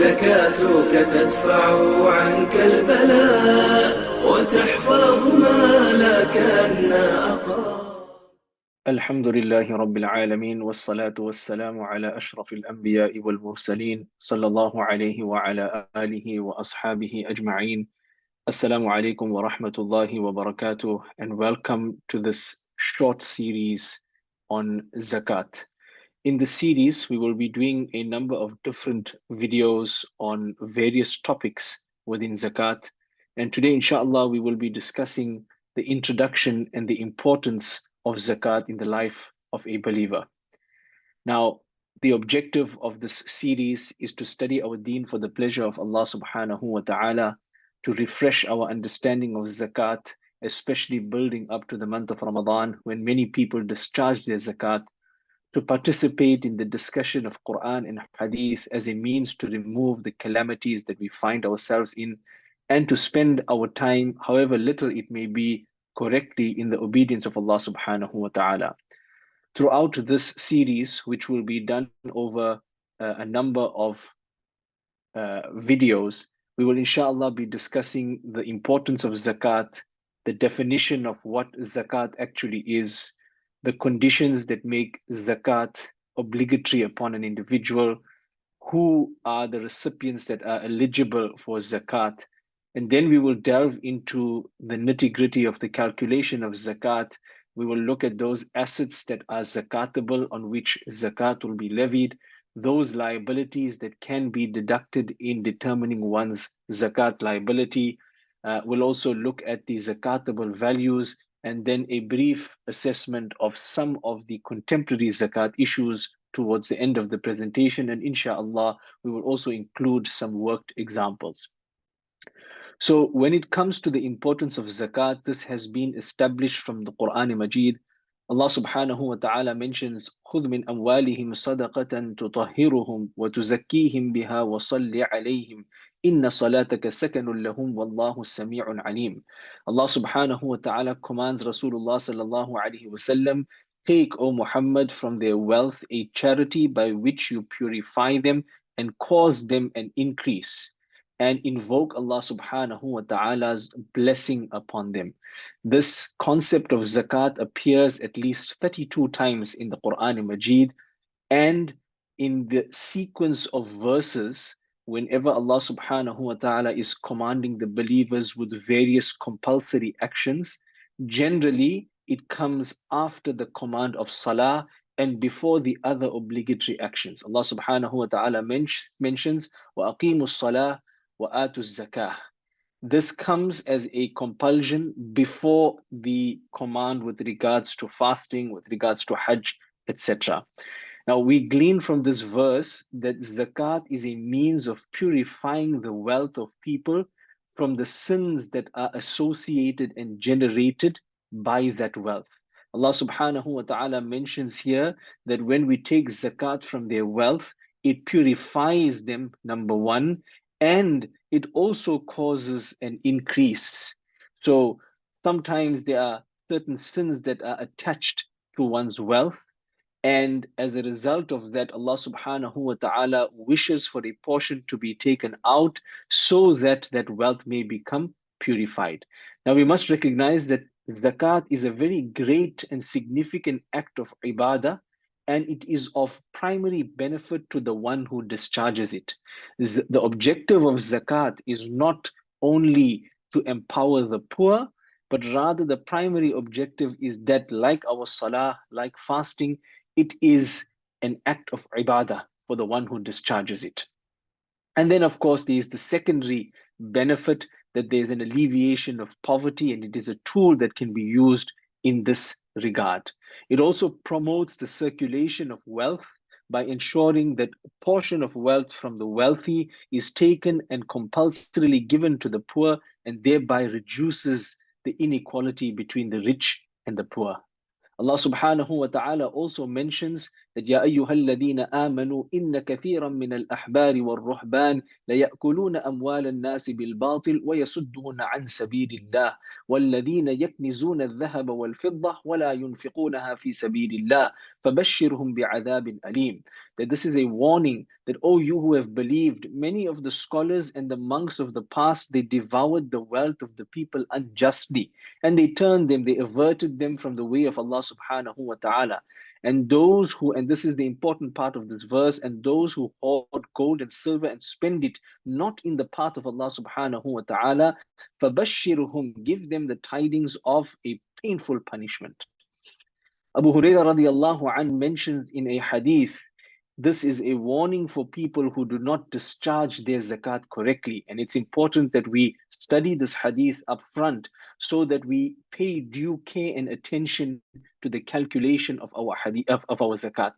زكاتك تدفع عنك البلاء وتحفظ مالك أن أقام. الحمد لله رب العالمين والصلاة والسلام على أشرف الأنبياء والمرسلين صلى الله عليه وعلى آله وأصحابه أجمعين. Assalamu alaikum wa rahmatullahi wa barakatuh, and welcome to this short series on Zakat. In the series, we will be doing a number of different videos on various topics within Zakat. And today, inshallah, we will be discussing the introduction and the importance of Zakat in the life of a believer. Now, the objective of this series is to study our deen for the pleasure of Allah subhanahu wa ta'ala, to refresh our understanding of Zakat, especially building up to the month of Ramadan when many people discharge their Zakat, to participate in the discussion of Quran and Hadith as a means to remove the calamities that we find ourselves in, and to spend our time, however little it may be, correctly in the obedience of Allah subhanahu wa ta'ala. Throughout this series, which will be done over a number of videos, we will inshallah be discussing the importance of Zakat, the definition of what Zakat actually is, the conditions that make Zakat obligatory upon an individual, who are the recipients that are eligible for Zakat, and then we will delve into the nitty-gritty of the calculation of Zakat. We will look at those assets that are Zakat-able on which Zakat will be levied, those liabilities that can be deducted in determining one's Zakat liability. We'll also look at the Zakat-able values, and then a brief assessment of some of the contemporary Zakat issues towards the end of the presentation. And inshallah, we will also include some worked examples. So when it comes to the importance of Zakat, this has been established from the Quran Majid. Allah subhanahu wa ta'ala mentions, خُذْ مِنْ أَمْوَالِهِمْ صَدَقَةً تُطَهِّرُهُمْ وَتُزَكِّيهِمْ بِهَا وَصَلِّ عَلَيْهِمْ إِنَّ صَلَاتَكَ سَكَنٌ لَهُمْ وَاللَّهُ سَمِيعٌ عَلِيمٌ. Allah subhanahu wa ta'ala commands Rasulullah sallallahu alayhi wa sallam, take, O Muhammad, from their wealth a charity by which you purify them and cause them an increase, and invoke Allah subhanahu wa ta'ala's blessing upon them. This concept of zakat appears at least 32 times in the Quran Majid, and in the sequence of verses, whenever Allah subhanahu wa ta'ala is commanding the believers with various compulsory actions, generally it comes after the command of salah and before the other obligatory actions. Allah subhanahu wa ta'ala mentions وَأَقِيمُوا الصَّلَاةَ وَآتُوا الزَّكَاةَ. This comes as a compulsion before the command with regards to fasting, with regards to Hajj, etc. Now we glean from this verse that zakat is a means of purifying the wealth of people from the sins that are associated and generated by that wealth. Allah subhanahu wa ta'ala mentions here that when we take zakat from their wealth, it purifies them, number one, and it also causes an increase. So sometimes there are certain sins that are attached to one's wealth, and as a result of that, Allah subhanahu wa ta'ala wishes for a portion to be taken out so that that wealth may become purified. Now we must recognize that zakat is a very great and significant act of ibadah, and it is of primary benefit to the one who discharges it. The objective of zakat is not only to empower the poor, but rather the primary objective is that, like our salah, like fasting, it is an act of ibadah for the one who discharges it. And then, of course, there is the secondary benefit that there is an alleviation of poverty, and it is a tool that can be used in this regard. It also promotes the circulation of wealth by ensuring that a portion of wealth from the wealthy is taken and compulsorily given to the poor, and thereby reduces the inequality between the rich and the poor. Allah subhanahu wa ta'ala also mentions that يَا أَيُّهَا الَّذِينَ آمَنُوا إِنَّ كَثِيرًا مِنَ الْأَحْبَارِ وَالرُّهْبَانِ لَيَأْكُلُونَ أَمْوَالَ النَّاسِ بِالْبَاطِلِ وَيَصُدُّونَ عَنْ سَبِيلِ اللَّهِ وَالَّذِينَ يَكْنِزُونَ الذَّهَبَ وَالْفِضَّةَ وَلَا يُنْفِقُونَها فِي سَبِيلِ اللَّهِ فَبَشِّرْهُم بِعَذَابٍ أَلِيمٍ. that this is a warning that, oh, you who have believed, many of the scholars and the monks of the past, they devoured the wealth of the people unjustly, and they turned them, they averted them from the way of Allah subhanahu wa ta'ala. And those who, and this is the important part of this verse, and those who hoard gold and silver and spend it not in the path of Allah subhanahu wa ta'ala, فَبَشِّرْهُمْ, give them the tidings of a painful punishment. Abu Hurairah radiallahu anh mentions in a hadith, this is a warning for people who do not discharge their zakat correctly. And it's important that we study this hadith up front so that we pay due care and attention to the calculation of our hadith, of our zakat.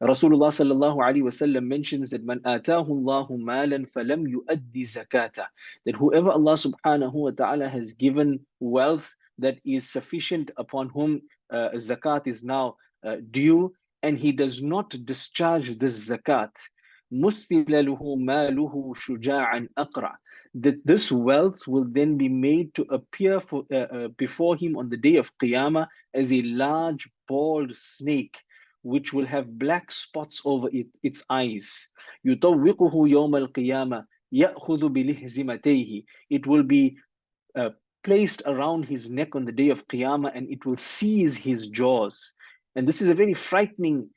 Rasulullah sallallahu alaihi wasallam mentions that man atahu Allahu malan falam yuaddi zakata, that whoever Allah subhanahu wa ta'ala has given wealth that is sufficient, upon whom zakat is now due, and he does not discharge this zakat, مثل له ماله شجاعا أقرع, that this wealth will then be made to appear before him on the day of Qiyamah as a large bald snake, which will have black spots over its eyes. يطوقه يوم القيامة يأخذ بلهزمتيه, it will be placed around his neck on the day of Qiyamah, and it will seize his jaws. And this is a very frightening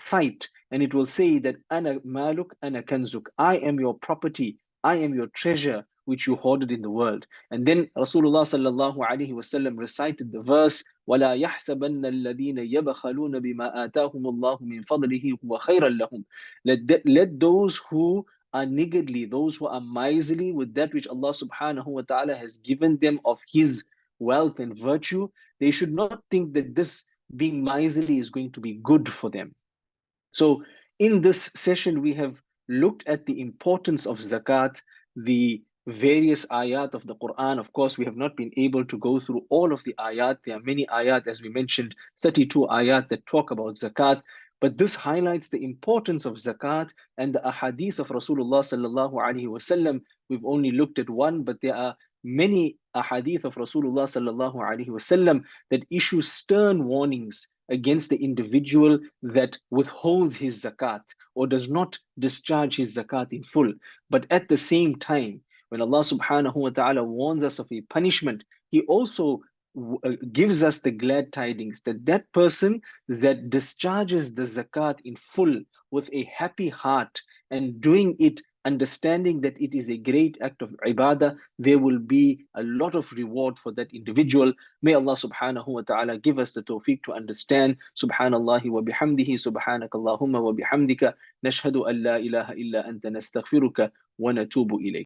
sight. And it will say that Ana maluk, ana kanzuk, I am your property, I am your treasure, which you hoarded in the world. And then Rasulullah sallallahu alaihi wasallam recited the verse, وَلَا يَحْسَبَنَّ الَّذِينَ يَبْخَلُونَ بِمَا آتَاهُمُ اللَّهُ مِنْ فَضْلِهِ هُوَ خَيْرًا لَهُمْ. Let those who are niggardly, those who are miserly with that which Allah subhanahu wa ta'ala has given them of His wealth and virtue, they should not think that this being miserly is going to be good for them. So in this session, we have looked at the importance of zakat, the various ayat of the Quran. Of course, we have not been able to go through all of the ayat. There are many ayat, as we mentioned, 32 ayat that talk about zakat. But this highlights the importance of zakat and the ahadith of Rasulullah sallallahu alaihi wasallam. We've only looked at one, but there are many ahadith of Rasulullah sallallahu alaihi wasallam that issue stern warnings against the individual that withholds his zakat or does not discharge his zakat in full. But at the same time, when Allah subhanahu wa ta'ala warns us of a punishment, He also gives us the glad tidings that that person that discharges the zakat in full with a happy heart and doing it understanding that it is a great act of ibadah, there will be a lot of reward for that individual. May Allah subhanahu wa ta'ala give us the tawfiq to understand. Subhanallahi wa bihamdihi, subhanakallahumma wa bihamdika, nashhadu an la ilaha illa anta nastaghfiruka wa natubu ilayk.